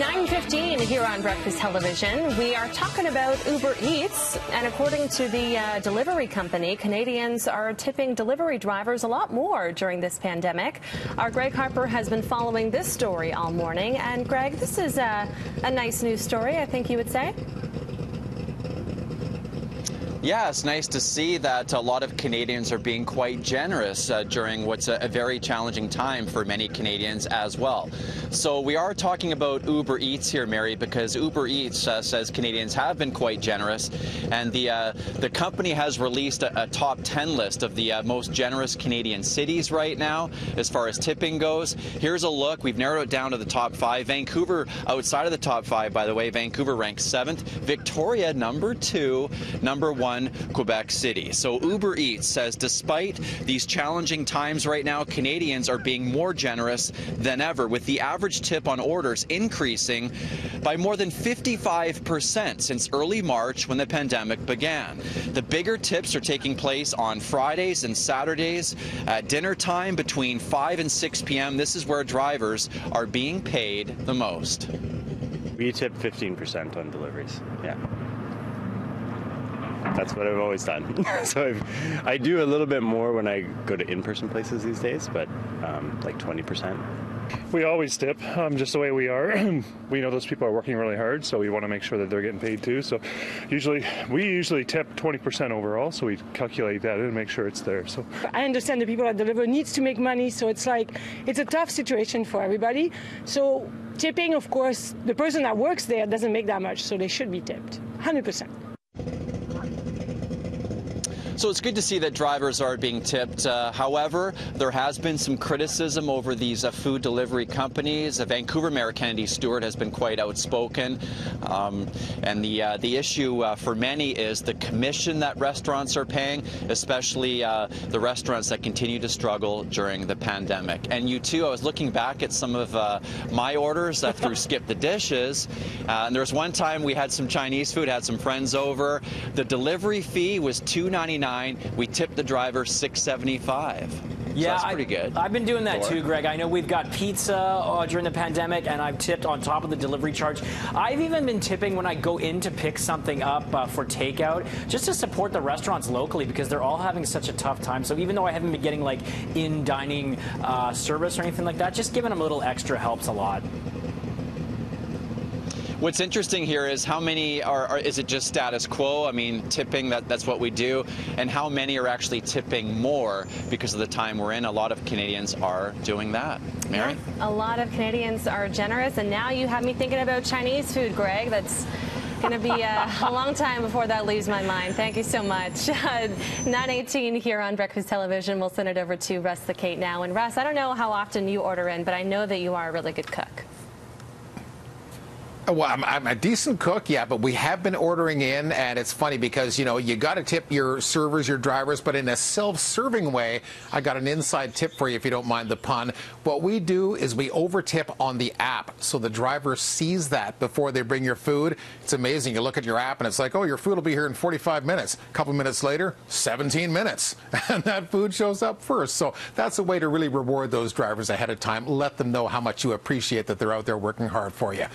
9:15 here on Breakfast Television. We are talking about Uber Eats, and according to the delivery company, Canadians are tipping delivery drivers a lot more during this pandemic. Our Greg Harper has been following this story all morning. And Greg, this is a nice news story, I think you would say. Yeah, it's nice to see that a lot of Canadians are being quite generous during what's a very challenging time for many Canadians as well. So we are talking about Uber Eats here, Mary, because Uber Eats says Canadians have been quite generous, and the company has released a top 10 list of the most generous Canadian cities right now as far as tipping goes. Here's a look. We've narrowed it down to the top 5. Vancouver, outside of the top 5, by the way, Vancouver ranks 7th. Victoria, number 2. Number 1, Quebec City. So Uber Eats says despite these challenging times right now, Canadians are being more generous than ever, with the average tip on orders increasing by more than 55% since early March when the pandemic began. The bigger tips are taking place on Fridays and Saturdays at dinner time between 5 and 6 p.m. This is where drivers are being paid the most. We tip 15% on deliveries. Yeah. That's what I've always done. So I do a little bit more when I go to in-person places these days, but like 20%. We always tip, just the way we are. We know those people are working really hard, so we want to make sure that they're getting paid too. So we usually tip 20% overall, so we calculate that and make sure it's there. So I understand the people that deliver needs to make money, so it's a tough situation for everybody. So tipping, of course, the person that works there doesn't make that much, so they should be tipped, 100%. So it's good to see that drivers are being tipped. However, there has been some criticism over these food delivery companies. Vancouver Mayor Kennedy Stewart has been quite outspoken. And the issue for many is the commission that restaurants are paying, especially the restaurants that continue to struggle during the pandemic. And you too, I was looking back at some of my orders through Skip the Dishes. And there was one time we had some Chinese food, had some friends over. The delivery fee was $2.99. We tipped the driver $6.75. Yeah, so that's pretty good. I've been doing that too, Greg. I know we've got pizza during the pandemic, and I've tipped on top of the delivery charge. I've even been tipping when I go in to pick something up for takeout, just to support the restaurants locally, because they're all having such a tough time. So even though I haven't been getting like in-dining service or anything like that, just giving them a little extra helps a lot. What's interesting here is how many is it just status quo? I mean, tipping, that's what we do. And how many are actually tipping more because of the time we're in? A lot of Canadians are doing that. Mary? Yeah, a lot of Canadians are generous. And now you have me thinking about Chinese food, Greg. That's going to be a long time before that leaves my mind. Thank you so much. 9:18 here on Breakfast Television. We'll send it over to Russ the Kate now. And Russ, I don't know how often you order in, but I know that you are a really good cook. Well, I'm a decent cook, yeah, but we have been ordering in, and it's funny because, you know, you got to tip your servers, your drivers, but in a self-serving way. I got an inside tip for you, if you don't mind the pun. What we do is we over-tip on the app, so the driver sees that before they bring your food. It's amazing. You look at your app, and it's like, oh, your food will be here in 45 minutes. A couple minutes later, 17 minutes, and that food shows up first. So that's a way to really reward those drivers ahead of time. Let them know how much you appreciate that they're out there working hard for you.